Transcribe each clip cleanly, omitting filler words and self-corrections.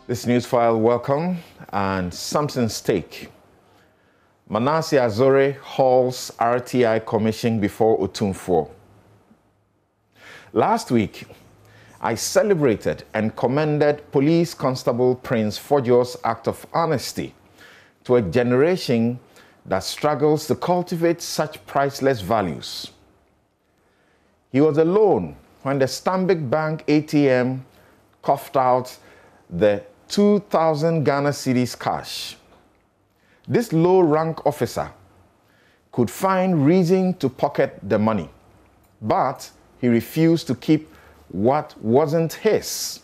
This Newsfile, welcome, and Samson stake. Manasseh Azore hauls RTI Commission before Otumfuo. Last week, I celebrated and commended Police Constable Prince Fojo's act of honesty to a generation that struggles to cultivate such priceless values. He was alone when the Stanbic Bank ATM coughed out the 2,000 Ghana cedis cash. This low-rank officer could find reason to pocket the money, but he refused to keep what wasn't his.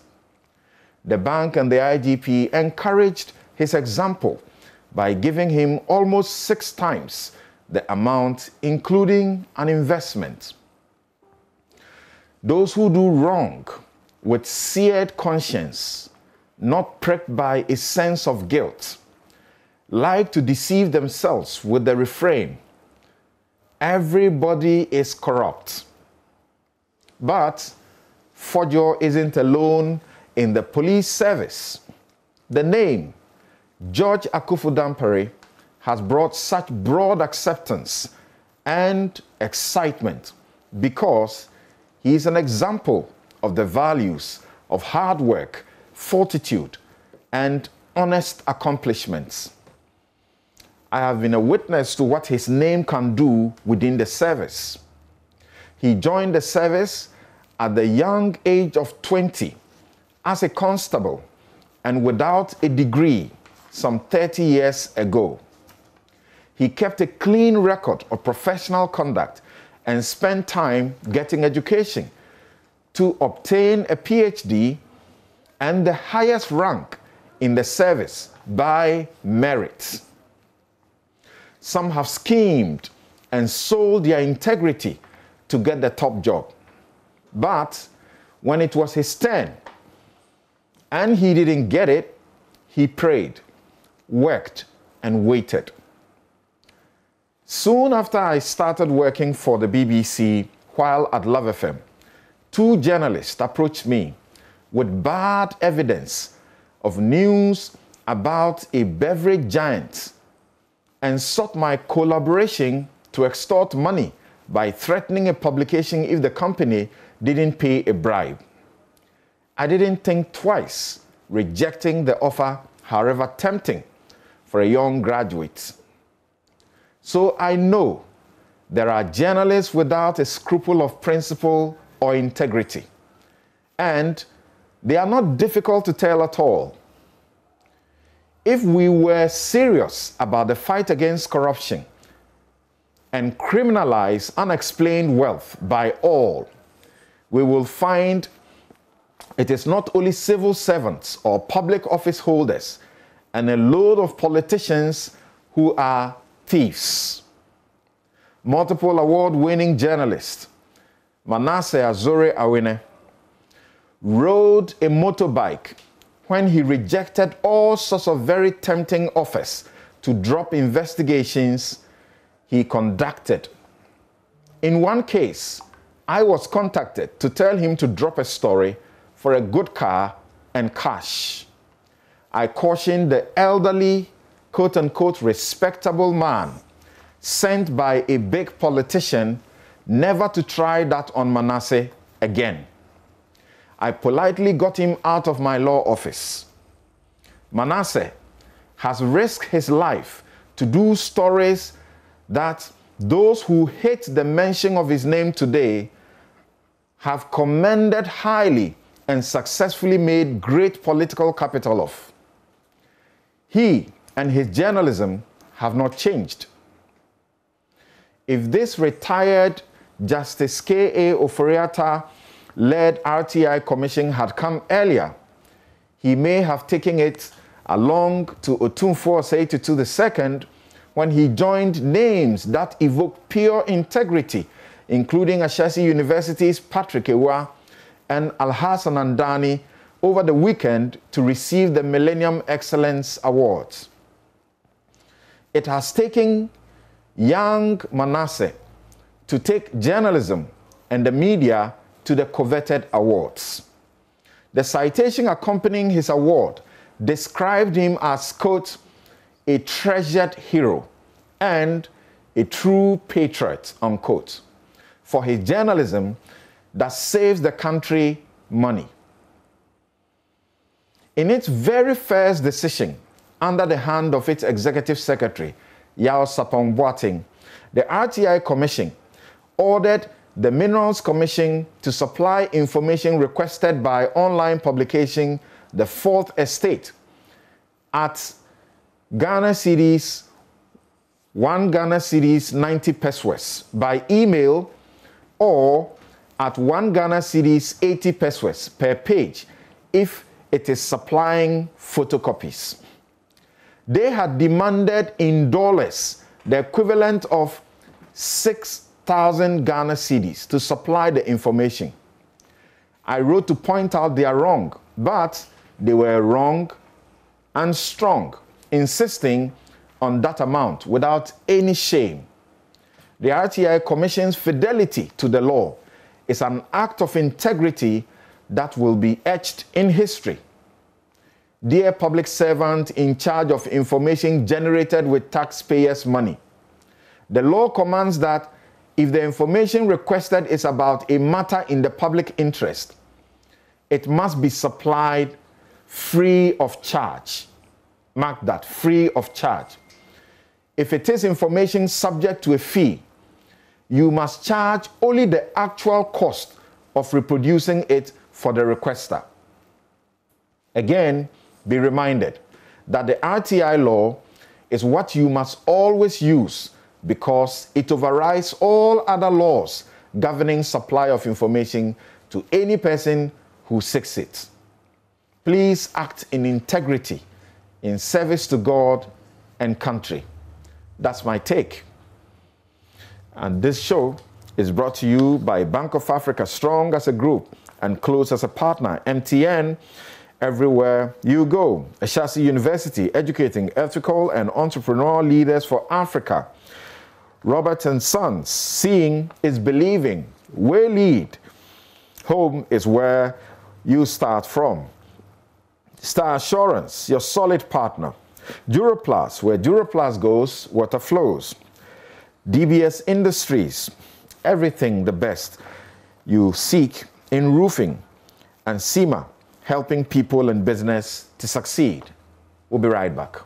The bank and the IGP encouraged his example by giving him almost 6 times the amount, including an investment. Those who do wrong with seared conscience, not pricked by a sense of guilt, like to deceive themselves with the refrain, "Everybody is corrupt." But Fojo isn't alone in the police service. The name George Akufu-Dampare has brought such broad acceptance and excitement because he is an example of the values of hard work, fortitude, and honest accomplishments. I have been a witness to what his name can do within the service. He joined the service at the young age of 20 as a constable and without a degree some 30 years ago. He kept a clean record of professional conduct and spent time getting education to obtain a PhD and the highest rank in the service by merit. Some have schemed and sold their integrity to get the top job. But when it was his turn and he didn't get it, he prayed, worked, and waited. Soon after I started working for the BBC while at Love FM, 2 journalists approached me with bad evidence of news about a beverage giant and sought my collaboration to extort money by threatening a publication if the company didn't pay a bribe. I didn't think twice, rejecting the offer, however tempting, for a young graduate. So I know there are journalists without a scruple of principle or integrity, and they are not difficult to tell at all. If we were serious about the fight against corruption and criminalize unexplained wealth by all, we will find it is not only civil servants or public office holders and a load of politicians who are thieves. Multiple award-winning journalist Manasseh Azore Awene rode a motorbike when he rejected all sorts of very tempting offers to drop investigations he conducted. In one case, I was contacted to tell him to drop a story for a good car and cash. I cautioned the elderly, quote-unquote, respectable man sent by a big politician never to try that on Manasseh again. I politely got him out of my law office. Manasseh has risked his life to do stories that those who hate the mention of his name today have commended highly and successfully made great political capital of. He and his journalism have not changed. If this retired Justice K.A. Oforiatta-led RTI Commission had come earlier, he may have taken it along to Otumfuo II when he joined names that evoke pure integrity, including Ashesi University's Patrick Ewa and Alhassan Andani over the weekend to receive the Millennium Excellence Awards. It has taken young Manasseh to take journalism and the media to the coveted awards. The citation accompanying his award described him as, quote, a treasured hero and a true patriot, unquote, for his journalism that saves the country money. In its very first decision, under the hand of its executive secretary, Yao Sapong Boateng, the RTI Commission ordered the Minerals Commission to supply information requested by online publication The Fourth Estate at Ghana cedis, 1 Ghana cedis 90 pesos by email, or at 1 Ghana cedis 80 pesos per page if it is supplying photocopies. They had demanded in dollars the equivalent of 6,000 Ghana cedis to supply the information. I wrote to point out they are wrong, but they were wrong and strong, insisting on that amount without any shame. The RTI Commission's fidelity to the law is an act of integrity that will be etched in history. Dear public servant in charge of information generated with taxpayers' money, the law commands that if the information requested is about a matter in the public interest, it must be supplied free of charge. Mark that, free of charge. If it is information subject to a fee, you must charge only the actual cost of reproducing it for the requester. Again, be reminded that the RTI law is what you must always use because it overrides all other laws governing supply of information to any person who seeks it. Please act in integrity, in service to God and country. That's my take. And this show is brought to you by Bank of Africa, strong as a group and close as a partner. MTN, everywhere you go. Ashasi University, educating ethical and entrepreneurial leaders for Africa. Robert & Sons, seeing is believing. We lead. Home is where you start from. Star Assurance, your solid partner. Duraplast, where Duraplast goes, water flows. DBS Industries, everything the best you seek in roofing. And SEMA, helping people and business to succeed. We'll be right back.